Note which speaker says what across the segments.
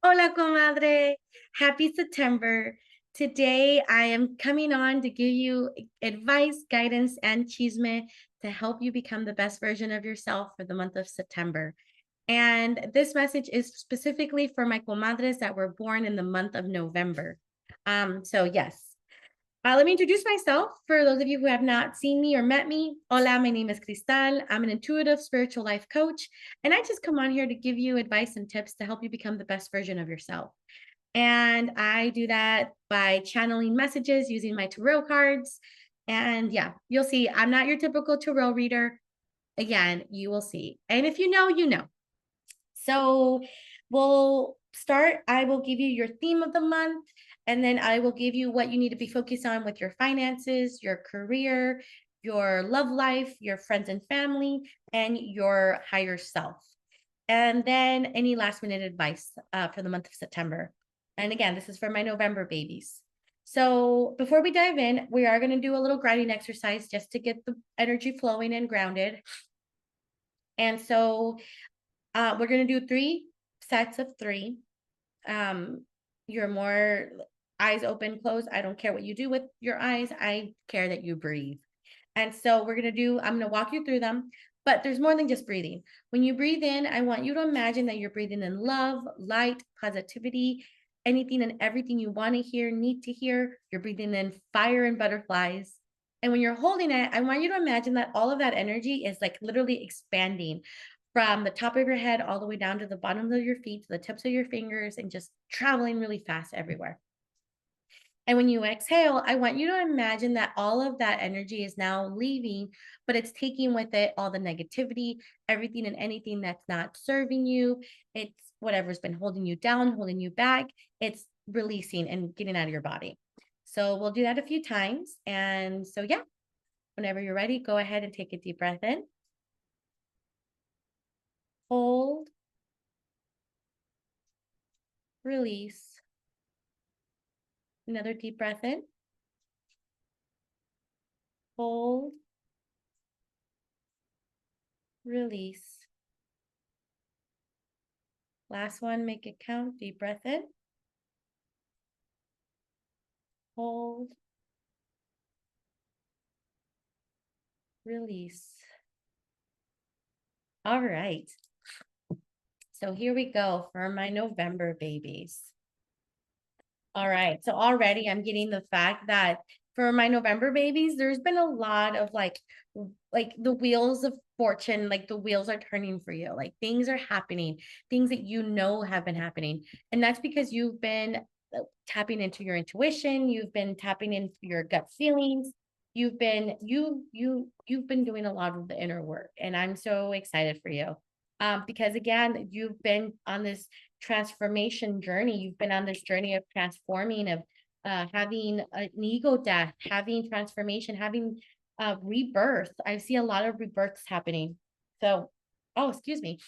Speaker 1: Hola, Comadre. Happy September. Today, I am coming on to give you advice, guidance, and chisme to help you become the best version of yourself for the month of September. And this message is specifically for my comadres that were born in the month of November. Yes. Let me introduce myself for those of you who have not seen me or met me. Hola, my name is Cristal. I'm an intuitive spiritual life coach, and I just come on here to give you advice and tips to help you become the best version of yourself. And I do that by channeling messages using my tarot cards. And yeah, you'll see I'm not your typical tarot reader. Again, you will see. And if you know, you know. So we'll start. I will give you your theme of the month, and then I will give you what you need to be focused on with your finances, your career, your love life, your friends and family, and your higher self. And then any last minute advice for the month of September. And again, this is for my November babies. So before we dive in, we are going to do a little grounding exercise just to get the energy flowing and grounded. And so we're going to do 3 sets of 3. You're more eyes open, closed. I don't care what you do with your eyes. I care that you breathe. And so I'm going to walk you through them, but there's more than just breathing. When you breathe in, I want you to imagine that you're breathing in love, light, positivity, anything and everything you want to hear, need to hear. You're breathing in fire and butterflies. And when you're holding it, I want you to imagine that all of that energy is like literally expanding from the top of your head all the way down to the bottom of your feet, to the tips of your fingers, and just traveling really fast everywhere. And when you exhale, I want you to imagine that all of that energy is now leaving, but it's taking with it all the negativity, everything and anything that's not serving you. It's whatever's been holding you down, holding you back. It's releasing and getting out of your body. So we'll do that a few times. And so, yeah, whenever you're ready, go ahead and take a deep breath in. Hold, release. Another deep breath in. Hold, release. Last one, make it count. Deep breath in. Hold, release. All right. So here we go for my November babies. All right. So already I'm getting the fact that for my November babies, there's been a lot of like the wheels of fortune, like the wheels are turning for you. Like things are happening, things that you know have been happening. And that's because you've been tapping into your intuition, you've been tapping into your gut feelings. You've been doing a lot of the inner work, and I'm so excited for you. Because again, you've been on this transformation journey. You've been on this journey of transforming, of having an ego death, having transformation, having rebirth. I see a lot of rebirths happening. So, oh, excuse me.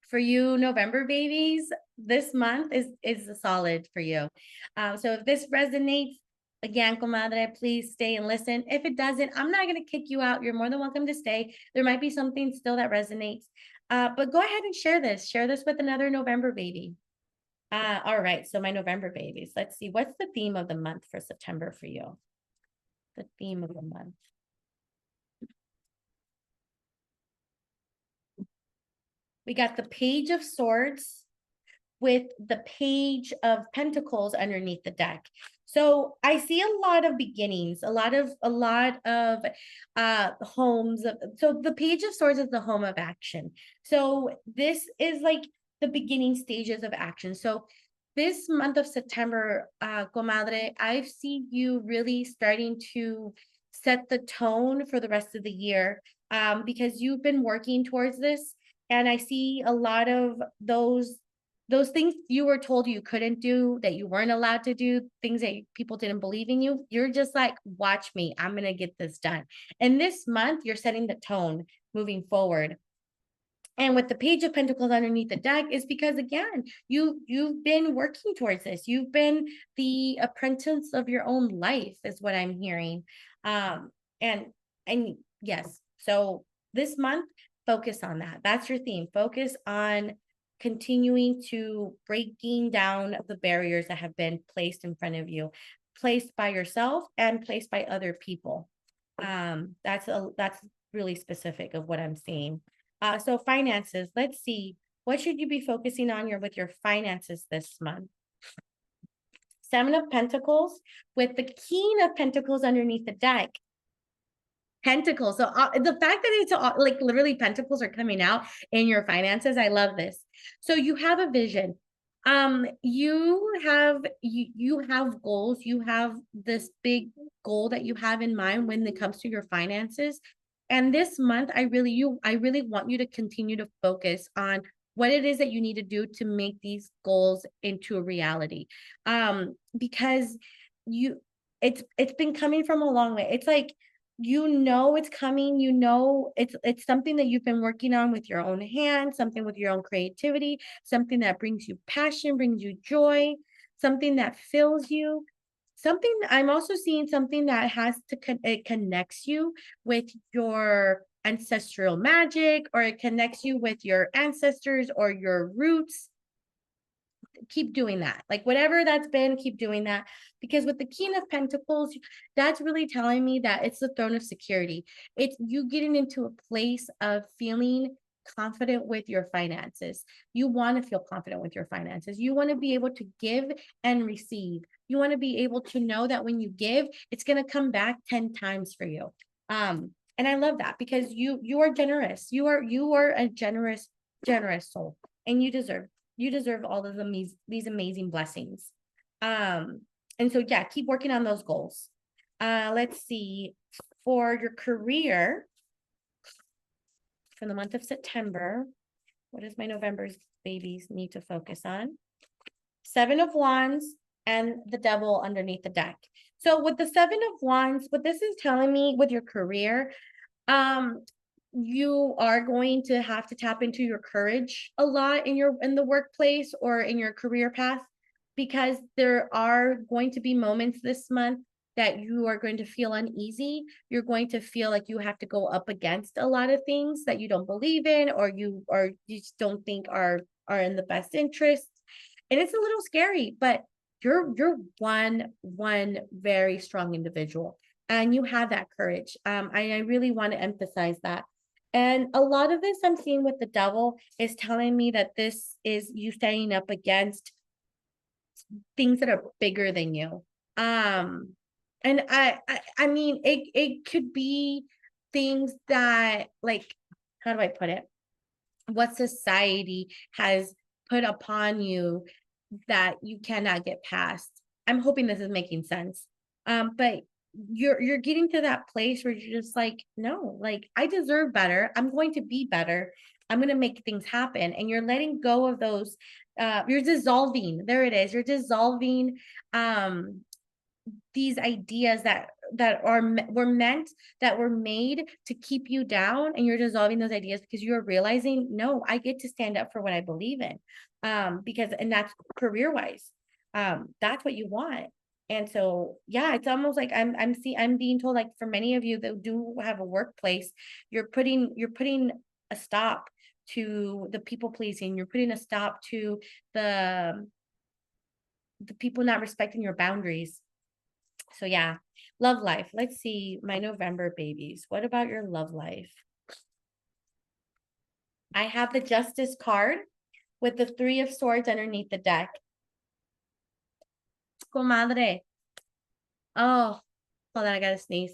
Speaker 1: For you November babies, this month is a solid for you. So if this resonates, again, comadre, please stay and listen. If it doesn't, I'm not going to kick you out. You're more than welcome to stay. There might be something still that resonates. But go ahead and share this. Share this with another November baby. All right. So my November babies. Let's see. What's the theme of the month for September for you? The theme of the month. We got the Page of Swords with the Page of Pentacles underneath the deck. So I see a lot of beginnings, a lot of homes. So the Page of Swords is the home of action. So this is like the beginning stages of action. So this month of September, comadre, I see you really starting to set the tone for the rest of the year, because you've been working towards this. And I see a lot of those things you were told you couldn't do, that you weren't allowed to do, things that people didn't believe in you. You're just like, watch me, I'm going to get this done. And this month, you're setting the tone moving forward. And with the Page of Pentacles underneath the deck is because, again, you've been working towards this. You've been the apprentice of your own life, is what I'm hearing. Um, and and yes, so this month, focus on that. That's your theme. Focus on continuing to breaking down the barriers that have been placed in front of you, placed by yourself and placed by other people. That's really specific of what I'm seeing. So finances, let's see. What should you be focusing on with your finances this month? Seven of Pentacles with the King of Pentacles underneath the deck. Pentacles. So the fact that it's like literally pentacles are coming out in your finances, I love this. So you have a vision. You have goals. You have this big goal that you have in mind when it comes to your finances. And this month, I really want you to continue to focus on what it is that you need to do to make these goals into a reality. Because it's been coming from a long way. It's like it's coming, it's something that you've been working on with your own hands, something with your own creativity, something that brings you passion, brings you joy, something that fills you. Something I'm also seeing something that it connects you with your ancestral magic, or it connects you with your ancestors or your roots. Keep doing that. Like whatever that's been, keep doing that. Because with the King of Pentacles, that's really telling me that it's the throne of security. It's you getting into a place of feeling confident with your finances. You want to feel confident with your finances. You want to be able to give and receive. You want to be able to know that when you give, it's going to come back 10 times for you. And I love that because you are generous. You are a generous soul, and you deserve all of these amazing blessings. And so yeah, keep working on those goals. Let's see, for your career for the month of September, what does my November's babies need to focus on? Seven of Wands and the Devil underneath the deck. So with the Seven of Wands, what this is telling me with your career, you are going to have to tap into your courage a lot in the workplace or in your career path, because there are going to be moments this month that you are going to feel uneasy. You're going to feel like you have to go up against a lot of things that you don't believe in, or you just don't think are in the best interest. And it's a little scary, but you're one very strong individual, and you have that courage. I really want to emphasize that. And a lot of this I'm seeing with the Devil is telling me that this is you standing up against things that are bigger than you. And I mean, it could be things that, like, how do I put it? What society has put upon you that you cannot get past. I'm hoping this is making sense. But you're getting to that place where you're just like, no, like I deserve better. I'm going to be better. I'm going to make things happen. And you're letting go of those. You're dissolving. There it is. You're dissolving these ideas that were made to keep you down, and you're dissolving those ideas because you're realizing, no, I get to stand up for what I believe in. Because and that's career wise, that's what you want. And so yeah, it's almost like I'm being told, like, for many of you that do have a workplace, you're putting a stop to the people pleasing. You're putting a stop to the people not respecting your boundaries. So yeah, love life. Let's see, my November babies. What about your love life? I have the Justice card with the Three of Swords underneath the deck. Comadre. Oh, hold on, I gotta sneeze.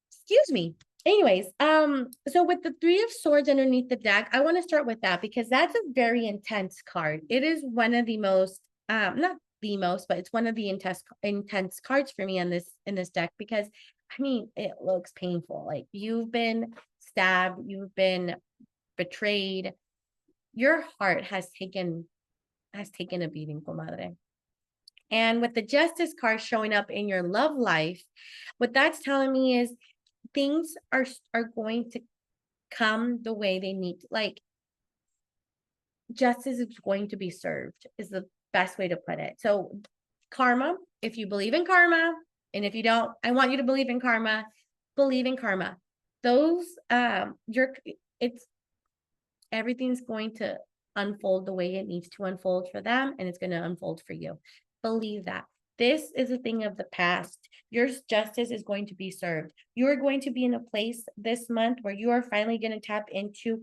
Speaker 1: Excuse me. Anyways, so with the Three of Swords underneath the deck, I want to start with that because that's a very intense card. It is one of the most, not the most, but it's one of the intense cards for me in this deck, because I mean, it looks painful. Like, you've been stabbed, you've been betrayed. Your heart has taken a beating, comadre. And with the Justice card showing up in your love life, what that's telling me is things are going to come the way they need. Like, justice is going to be served is the best way to put it. So karma, if you believe in karma, and if you don't, I want you to believe in karma. Believe in karma. those it's everything's going to unfold the way it needs to unfold for them, and it's going to unfold for you. Believe that. This is a thing of the past. Your justice is going to be served. You are going to be in a place this month where you are finally going to tap into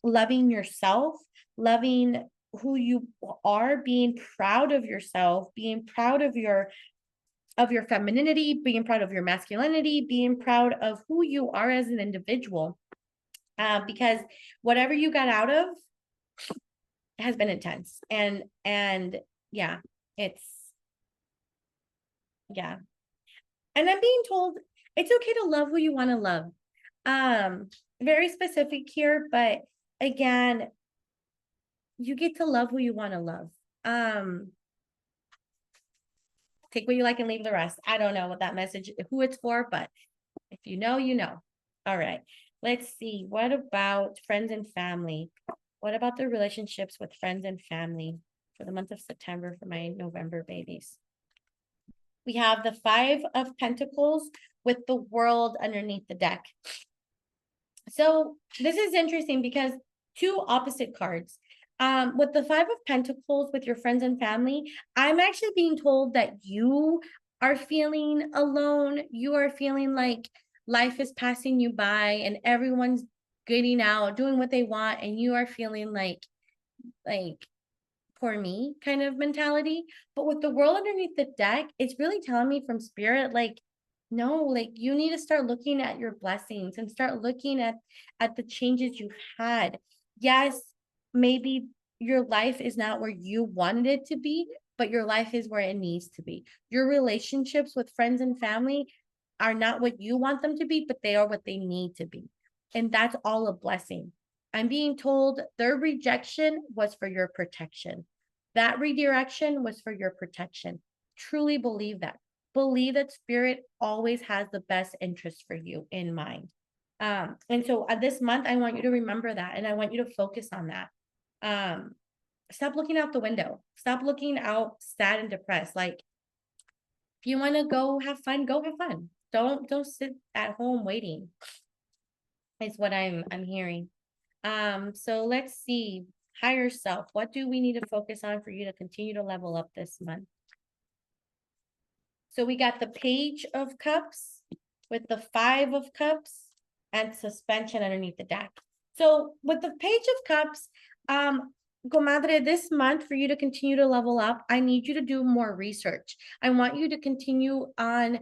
Speaker 1: loving yourself, loving who you are, being proud of yourself, being proud of your femininity, being proud of your masculinity, being proud of who you are as an individual. Because whatever you got out of has been intense, and yeah, it's yeah. And I'm being told it's okay to love who you want to love. Very specific here, but again, you get to love who you want to love. Take what you like and leave the rest. I don't know what that message, who it's for, but if you know, you know. All right. Let's see. What about friends and family? What about the relationships with friends and family for the month of September for my November babies? We have the Five of Pentacles with the World underneath the deck. So this is interesting because two opposite cards. With the Five of Pentacles with your friends and family, I'm actually being told that you are feeling alone. You are feeling like life is passing you by and everyone's getting out, doing what they want, and you are feeling like poor me kind of mentality. But with the World underneath the deck, it's really telling me from spirit, like, no, like you need to start looking at your blessings and start looking at the changes you've had. Yes, maybe your life is not where you wanted it to be, but your life is where it needs to be. Your relationships with friends and family are not what you want them to be, but they are what they need to be. And that's all a blessing. I'm being told their rejection was for your protection. That redirection was for your protection. Truly believe that. Believe that spirit always has the best interest for you in mind. And so this month, I want you to remember that, and I want you to focus on that. Stop looking out the window. Stop looking out sad and depressed. Like, if you want to go have fun, go have fun. Don't sit at home waiting. Is what I'm hearing. So let's see. Higher self. What do we need to focus on for you to continue to level up this month? So we got the Page of Cups with the Five of Cups and suspension underneath the deck. So with the Page of Cups, Comadre, this month for you to continue to level up, I need you to do more research. I want you to continue on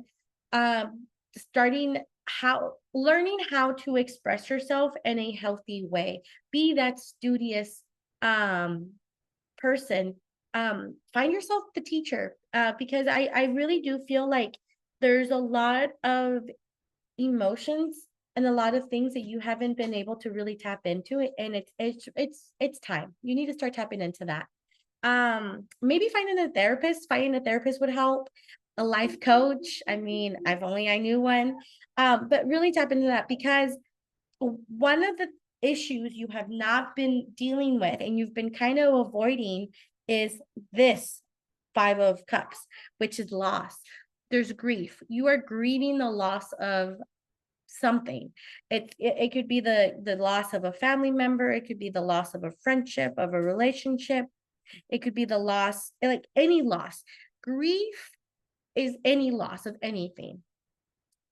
Speaker 1: learning how to express yourself in a healthy way. Be that studious person. Find yourself the teacher, because I really do feel like there's a lot of emotions and a lot of things that you haven't been able to really tap into it, and it's time. You need to start tapping into that. Maybe finding a therapist would help. A life coach. I mean, I knew one. But really tap into that, because one of the issues you have not been dealing with and you've been kind of avoiding is this Five of Cups, which is loss. There's grief. You are grieving the loss of something. It could be the loss of a family member. It could be the loss of a friendship, of a relationship. It could be the loss, like any loss. Grief is any loss of anything.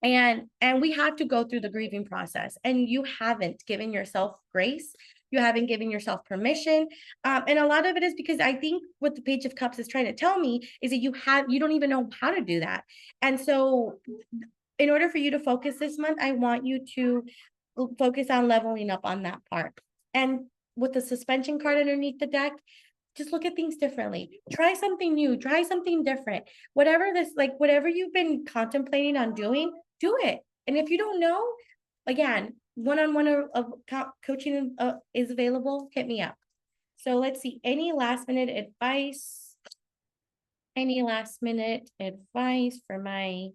Speaker 1: And we have to go through the grieving process, and you haven't given yourself grace. You haven't given yourself permission. And a lot of it is because I think what the Page of Cups is trying to tell me is that you don't even know how to do that. And so in order for you to focus this month, I want you to focus on leveling up on that part. And with the suspension card underneath the deck, just look at things differently. Try something new, try something different. Whatever you've been contemplating on doing, do it. And if you don't know, again, one-on-one coaching is available. Hit me up. So let's see. Any last minute advice? Any last minute advice for my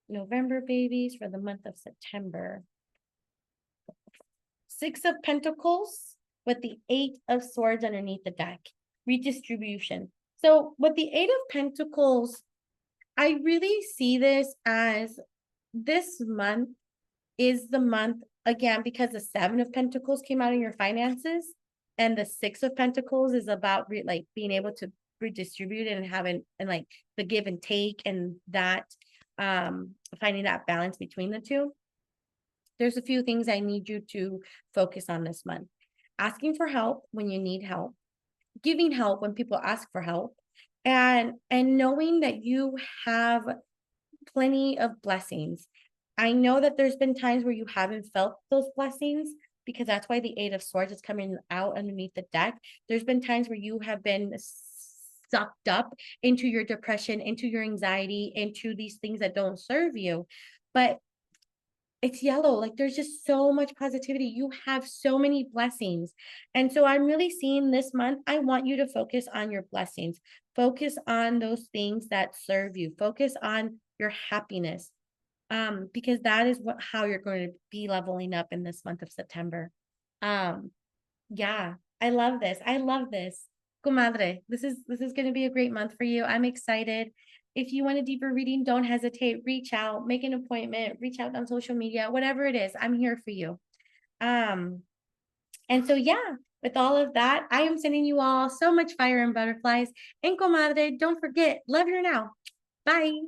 Speaker 1: November babies for the month of September? Six of Pentacles with the Eight of Swords underneath the deck. Redistribution. So with the Eight of Pentacles, I really see this as this month is the month, again, because the Seven of Pentacles came out in your finances, and the Six of Pentacles is about like being able to redistribute and having and like the give and take and that finding that balance between the two. There's a few things I need you to focus on this month. Asking for help when you need help, giving help when people ask for help, and knowing that you have plenty of blessings. I know that there's been times where you haven't felt those blessings because that's why the Eight of Swords is coming out underneath the deck. There's been times where you have been sucked up into your depression, into your anxiety, into these things that don't serve you. But it's yellow. Like there's just so much positivity. You have so many blessings. And so I'm really seeing this month, I want you to focus on your blessings. Focus on those things that serve you. Focus on your happiness. Because that is what how you're going to be leveling up in this month of September. Um, yeah, I love this. I love this. Comadre, this is going to be a great month for you. I'm excited. If you want a deeper reading, don't hesitate. Reach out, make an appointment, reach out on social media, whatever it is. I'm here for you. Um, and so yeah, with all of that, I am sending you all so much fire and butterflies. And comadre, don't forget, love your now. Bye.